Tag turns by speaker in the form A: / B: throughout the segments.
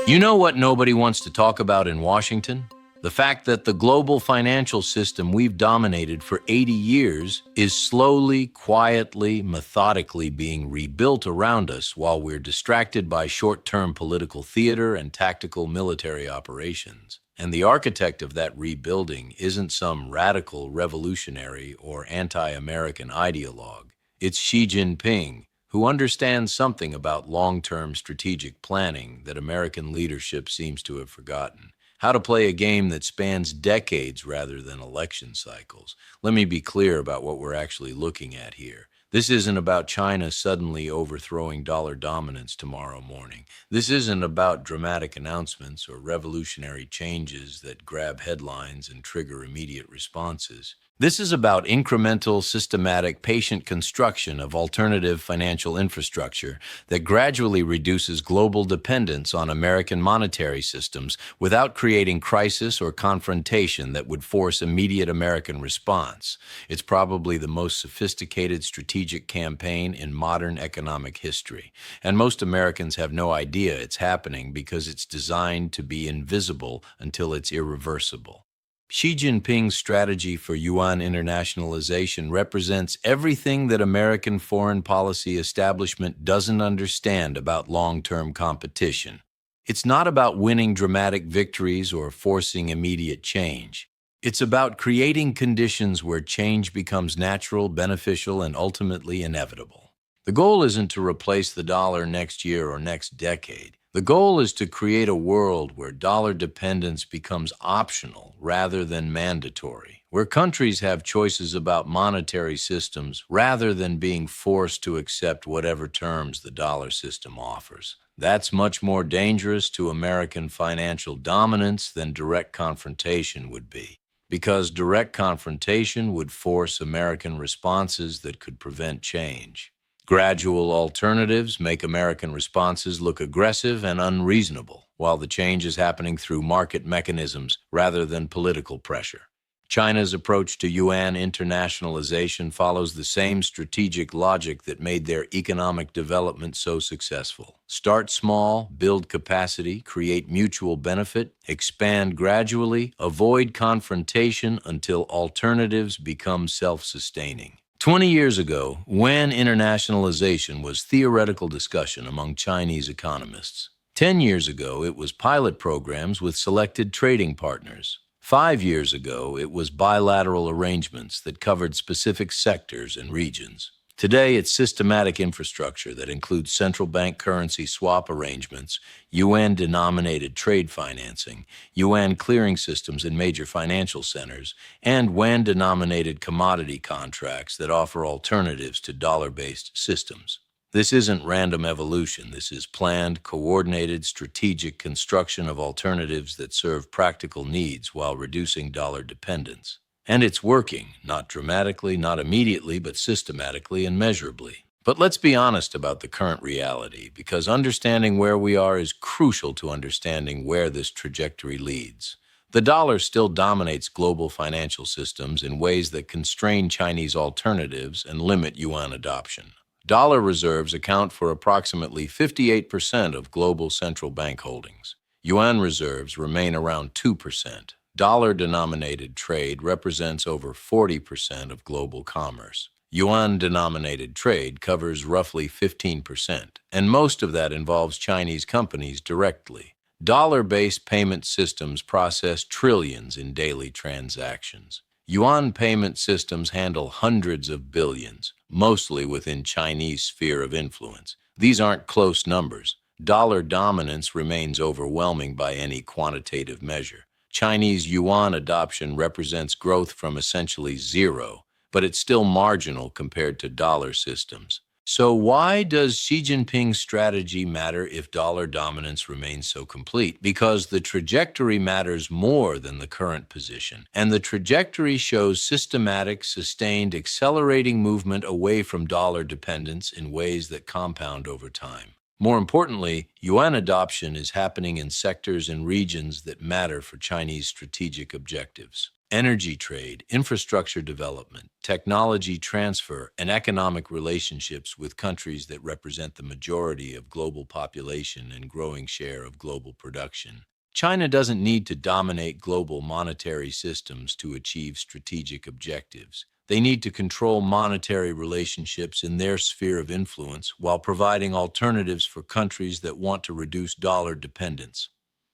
A: You know what nobody wants to talk about in Washington? The fact that the global financial system we've dominated for 80 years is slowly, quietly, methodically being rebuilt around us while we're distracted by short-term political theater and tactical military operations. And the architect of that rebuilding isn't some radical revolutionary or anti-American ideologue. It's Xi Jinping, who understands something about long-term strategic planning that American leadership seems to have forgotten. How to play a game that spans decades rather than election cycles. Let me be clear about what we're actually looking at here. This isn't about China suddenly overthrowing dollar dominance tomorrow morning. This isn't about dramatic announcements or revolutionary changes that grab headlines and trigger immediate responses. This is about incremental, systematic, patient construction of alternative financial infrastructure that gradually reduces global dependence on American monetary systems without creating crisis or confrontation that would force immediate American response. It's probably the most sophisticated strategic campaign in modern economic history, and most Americans have no idea it's happening because it's designed to be invisible until it's irreversible. Xi Jinping's strategy for yuan internationalization represents everything that American foreign policy establishment doesn't understand about long-term competition. It's not about winning dramatic victories or forcing immediate change. It's about creating conditions where change becomes natural, beneficial, and ultimately inevitable. The goal isn't to replace the dollar next year or next decade. The goal is to create a world where dollar dependence becomes optional rather than mandatory, where countries have choices about monetary systems rather than being forced to accept whatever terms the dollar system offers. That's much more dangerous to American financial dominance than direct confrontation would be, because direct confrontation would force American responses that could prevent change. Gradual alternatives make American responses look aggressive and unreasonable, while the change is happening through market mechanisms rather than political pressure. China's approach to yuan internationalization follows the same strategic logic that made their economic development so successful. Start small, build capacity, create mutual benefit, expand gradually, avoid confrontation until alternatives become self-sustaining. 20 years ago, yuan internationalization was theoretical discussion among Chinese economists. 10 years ago, it was pilot programs with selected trading partners. 5 years ago, it was bilateral arrangements that covered specific sectors and regions. Today, it's systematic infrastructure that includes central bank currency swap arrangements, yuan-denominated trade financing, yuan clearing systems in major financial centers, and yuan-denominated commodity contracts that offer alternatives to dollar-based systems. This isn't random evolution. This is planned, coordinated, strategic construction of alternatives that serve practical needs while reducing dollar dependence. And it's working, not dramatically, not immediately, but systematically and measurably. But let's be honest about the current reality, because understanding where we are is crucial to understanding where this trajectory leads. The dollar still dominates global financial systems in ways that constrain Chinese alternatives and limit yuan adoption. Dollar reserves account for approximately 58% of global central bank holdings. Yuan reserves remain around 2%. Dollar-denominated trade represents over 40% of global commerce. Yuan-denominated trade covers roughly 15%, and most of that involves Chinese companies directly. Dollar-based payment systems process trillions in daily transactions. Yuan payment systems handle hundreds of billions, mostly within Chinese sphere of influence. These aren't close numbers. Dollar dominance remains overwhelming by any quantitative measure. Chinese yuan adoption represents growth from essentially zero, but it's still marginal compared to dollar systems. So why does Xi Jinping's strategy matter if dollar dominance remains so complete? Because the trajectory matters more than the current position, and the trajectory shows systematic, sustained, accelerating movement away from dollar dependence in ways that compound over time. More importantly, yuan adoption is happening in sectors and regions that matter for Chinese strategic objectives. Energy trade, infrastructure development, technology transfer, and economic relationships with countries that represent the majority of global population and growing share of global production. China doesn't need to dominate global monetary systems to achieve strategic objectives. They need to control monetary relationships in their sphere of influence while providing alternatives for countries that want to reduce dollar dependence.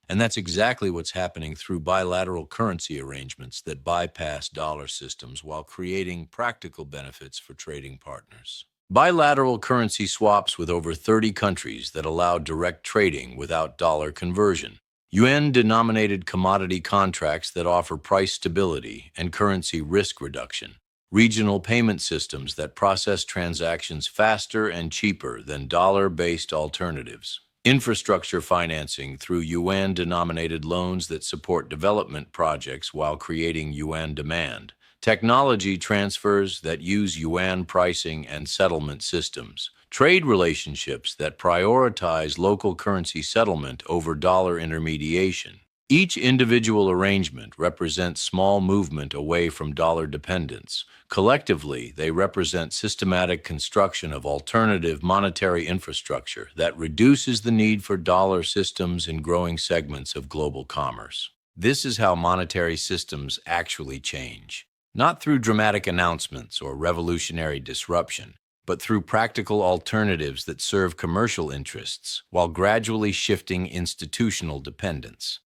A: And that's exactly what's happening through bilateral currency arrangements that bypass dollar systems while creating practical benefits for trading partners. Bilateral currency swaps with over 30 countries that allow direct trading without dollar conversion. Yuan-denominated commodity contracts that offer price stability and currency risk reduction. Regional payment systems that process transactions faster and cheaper than dollar-based alternatives. Infrastructure financing through yuan-denominated loans that support development projects while creating yuan demand. Technology transfers that use yuan pricing and settlement systems. Trade relationships that prioritize local currency settlement over dollar intermediation. Each individual arrangement represents small movement away from dollar dependence. Collectively, they represent systematic construction of alternative monetary infrastructure that reduces the need for dollar systems in growing segments of global commerce. This is how monetary systems actually change, not through dramatic announcements or revolutionary disruption, but through practical alternatives that serve commercial interests while gradually shifting institutional dependence.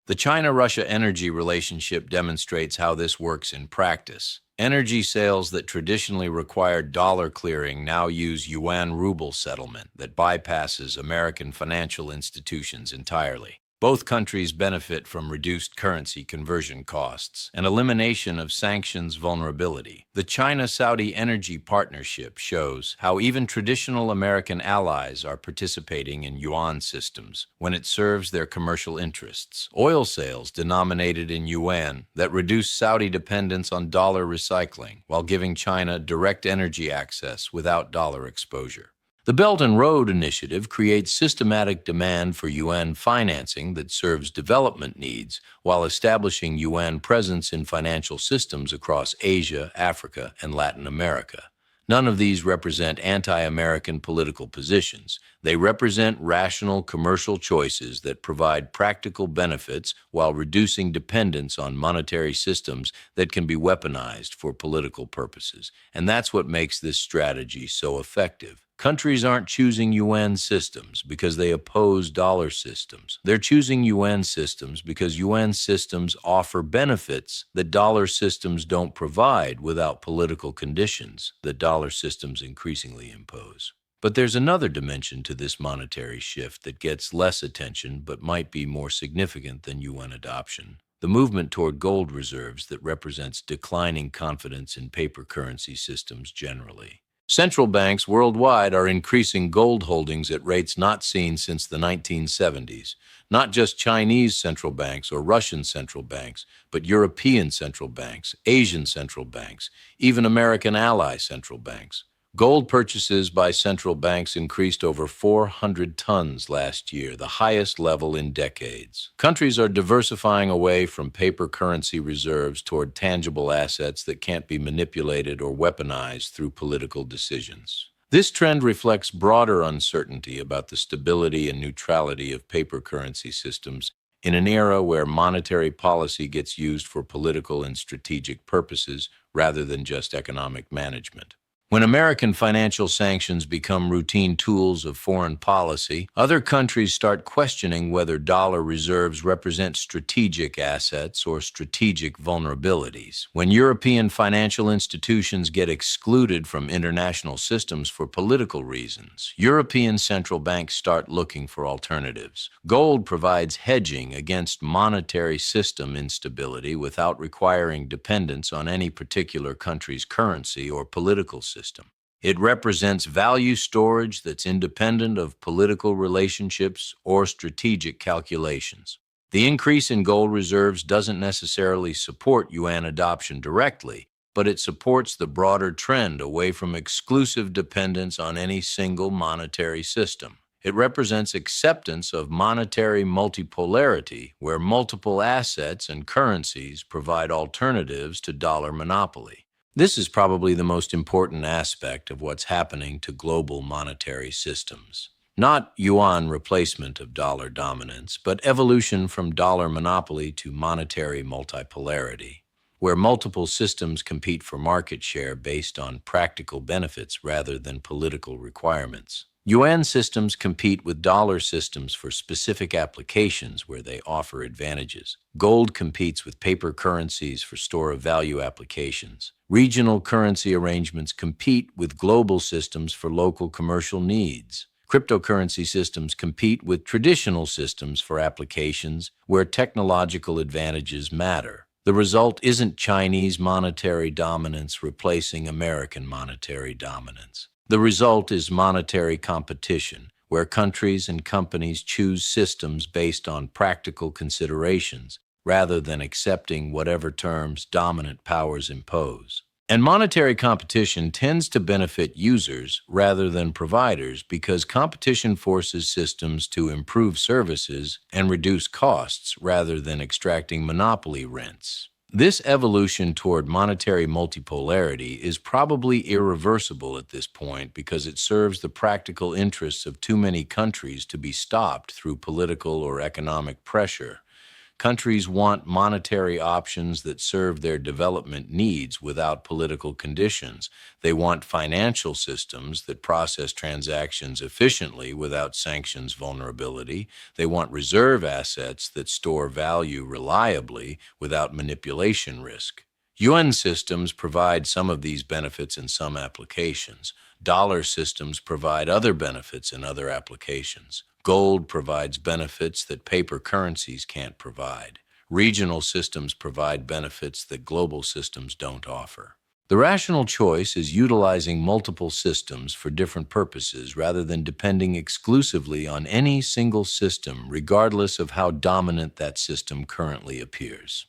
A: The China-Russia energy relationship demonstrates how this works in practice. Energy sales that traditionally required dollar clearing now use yuan-ruble settlement that bypasses American financial institutions entirely. Both countries benefit from reduced currency conversion costs and elimination of sanctions vulnerability. The China-Saudi energy partnership shows how even traditional American allies are participating in yuan systems when it serves their commercial interests. Oil sales denominated in yuan that reduce Saudi dependence on dollar recycling while giving China direct energy access without dollar exposure. The Belt and Road Initiative creates systematic demand for yuan financing that serves development needs while establishing yuan presence in financial systems across Asia, Africa, and Latin America. None of these represent anti-American political positions. They represent rational commercial choices that provide practical benefits while reducing dependence on monetary systems that can be weaponized for political purposes. And that's what makes this strategy so effective. Countries aren't choosing yuan systems because they oppose dollar systems. They're choosing yuan systems because yuan systems offer benefits that dollar systems don't provide without political conditions that dollar systems increasingly impose. But there's another dimension to this monetary shift that gets less attention but might be more significant than yuan adoption. The movement toward gold reserves that represents declining confidence in paper currency systems generally. Central banks worldwide are increasing gold holdings at rates not seen since the 1970s. Not just Chinese central banks or Russian central banks, but European central banks, Asian central banks, even American ally central banks. Gold purchases by central banks increased over 400 tons last year, the highest level in decades. Countries are diversifying away from paper currency reserves toward tangible assets that can't be manipulated or weaponized through political decisions. This trend reflects broader uncertainty about the stability and neutrality of paper currency systems in an era where monetary policy gets used for political and strategic purposes rather than just economic management. When American financial sanctions become routine tools of foreign policy, other countries start questioning whether dollar reserves represent strategic assets or strategic vulnerabilities. When European financial institutions get excluded from international systems for political reasons, European central banks start looking for alternatives. Gold provides hedging against monetary system instability without requiring dependence on any particular country's currency or political system. It represents value storage that's independent of political relationships or strategic calculations. The increase in gold reserves doesn't necessarily support yuan adoption directly, but it supports the broader trend away from exclusive dependence on any single monetary system. It represents acceptance of monetary multipolarity, where multiple assets and currencies provide alternatives to dollar monopoly. This is probably the most important aspect of what's happening to global monetary systems. Not yuan replacement of dollar dominance, but evolution from dollar monopoly to monetary multipolarity, where multiple systems compete for market share based on practical benefits rather than political requirements. Yuan systems compete with dollar systems for specific applications where they offer advantages. Gold competes with paper currencies for store of value applications. Regional currency arrangements compete with global systems for local commercial needs. Cryptocurrency systems compete with traditional systems for applications where technological advantages matter. The result isn't Chinese monetary dominance replacing American monetary dominance. The result is monetary competition, where countries and companies choose systems based on practical considerations rather than accepting whatever terms dominant powers impose. And monetary competition tends to benefit users rather than providers because competition forces systems to improve services and reduce costs rather than extracting monopoly rents. This evolution toward monetary multipolarity is probably irreversible at this point because it serves the practical interests of too many countries to be stopped through political or economic pressure. Countries want monetary options that serve their development needs without political conditions. They want financial systems that process transactions efficiently without sanctions vulnerability. They want reserve assets that store value reliably without manipulation risk. UN systems provide some of these benefits in some applications. Dollar systems provide other benefits in other applications. Gold provides benefits that paper currencies can't provide. Regional systems provide benefits that global systems don't offer. The rational choice is utilizing multiple systems for different purposes rather than depending exclusively on any single system, regardless of how dominant that system currently appears.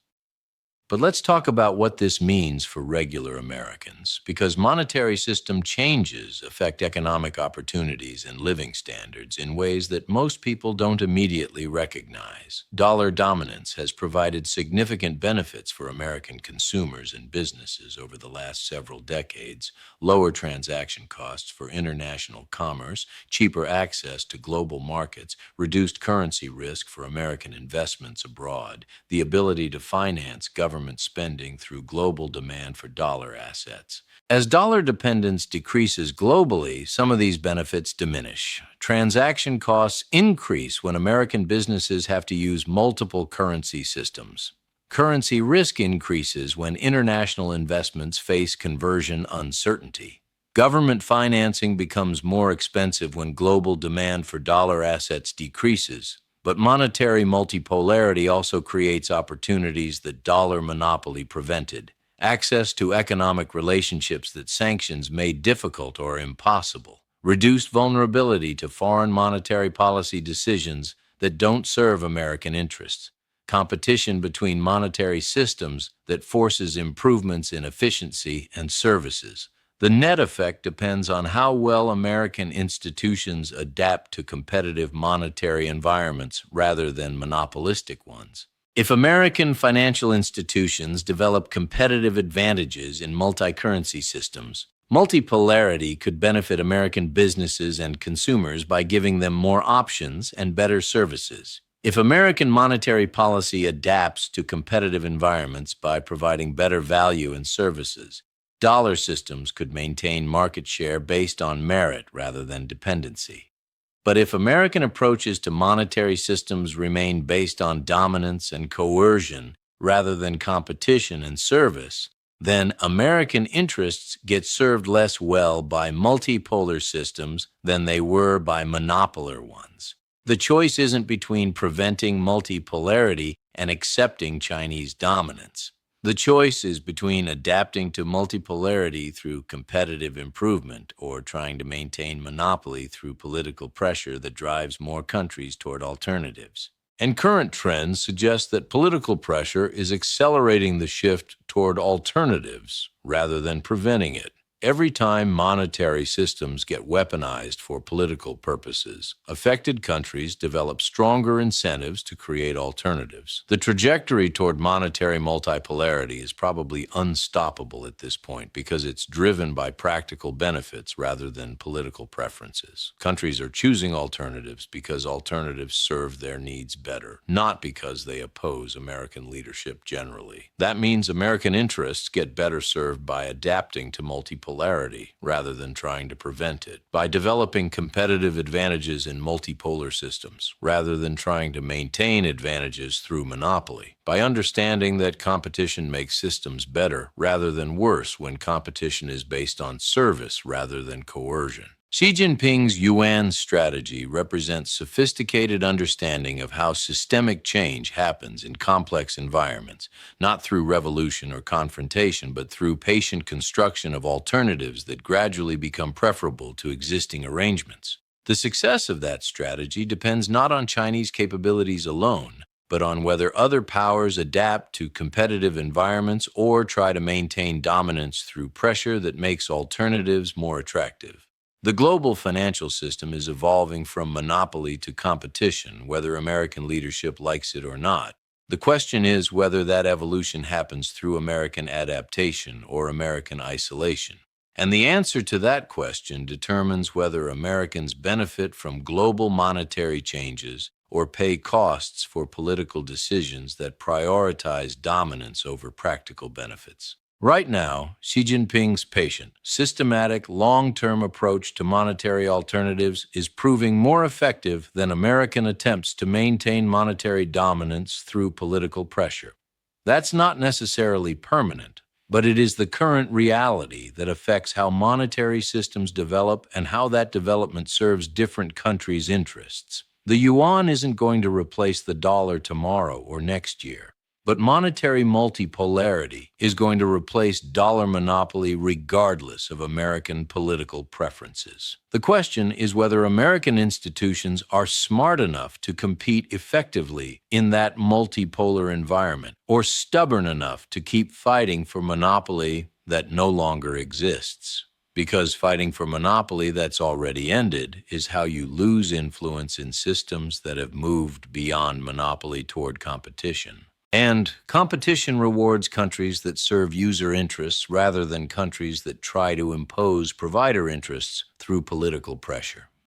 A: But let's talk about what this means for regular Americans, because monetary system changes affect economic opportunities and living standards in ways that most people don't immediately recognize. Dollar dominance has provided significant benefits for American consumers and businesses over the last several decades: lower transaction costs for international commerce, cheaper access to global markets, reduced currency risk for American investments abroad, the ability to finance government spending through global demand for dollar assets. As dollar dependence decreases globally, some of these benefits diminish. Transaction costs increase when American businesses have to use multiple currency systems. Currency risk increases when international investments face conversion uncertainty. Government financing becomes more expensive when global demand for dollar assets decreases. But monetary multipolarity also creates opportunities that dollar monopoly prevented: access to economic relationships that sanctions made difficult or impossible, reduced vulnerability to foreign monetary policy decisions that don't serve American interests, competition between monetary systems that forces improvements in efficiency and services. The net effect depends on how well American institutions adapt to competitive monetary environments rather than monopolistic ones. If American financial institutions develop competitive advantages in multi-currency systems, multipolarity could benefit American businesses and consumers by giving them more options and better services. If American monetary policy adapts to competitive environments by providing better value and services, dollar systems could maintain market share based on merit rather than dependency. But if American approaches to monetary systems remain based on dominance and coercion rather than competition and service, then American interests get served less well by multipolar systems than they were by monopolar ones. The choice isn't between preventing multipolarity and accepting Chinese dominance. The choice is between adapting to multipolarity through competitive improvement or trying to maintain monopoly through political pressure that drives more countries toward alternatives. And current trends suggest that political pressure is accelerating the shift toward alternatives rather than preventing it. Every time monetary systems get weaponized for political purposes, affected countries develop stronger incentives to create alternatives. The trajectory toward monetary multipolarity is probably unstoppable at this point because it's driven by practical benefits rather than political preferences. Countries are choosing alternatives because alternatives serve their needs better, not because they oppose American leadership generally. That means American interests get better served by adapting to multipolarity rather than trying to prevent it, by developing competitive advantages in multipolar systems rather than trying to maintain advantages through monopoly, by understanding that competition makes systems better rather than worse when competition is based on service rather than coercion. Xi Jinping's yuan strategy represents sophisticated understanding of how systemic change happens in complex environments, not through revolution or confrontation, but through patient construction of alternatives that gradually become preferable to existing arrangements. The success of that strategy depends not on Chinese capabilities alone, but on whether other powers adapt to competitive environments or try to maintain dominance through pressure that makes alternatives more attractive. The global financial system is evolving from monopoly to competition, whether American leadership likes it or not. The question is whether that evolution happens through American adaptation or American isolation. And the answer to that question determines whether Americans benefit from global monetary changes or pay costs for political decisions that prioritize dominance over practical benefits. Right now, Xi Jinping's patient, systematic, long-term approach to monetary alternatives is proving more effective than American attempts to maintain monetary dominance through political pressure. That's not necessarily permanent, but it is the current reality that affects how monetary systems develop and how that development serves different countries' interests. The yuan isn't going to replace the dollar tomorrow or next year. But monetary multipolarity is going to replace dollar monopoly regardless of American political preferences. The question is whether American institutions are smart enough to compete effectively in that multipolar environment, or stubborn enough to keep fighting for monopoly that no longer exists. Because fighting for monopoly that's already ended is how you lose influence in systems that have moved beyond monopoly toward competition. And competition rewards countries that serve user interests rather than countries that try to impose provider interests through political pressure.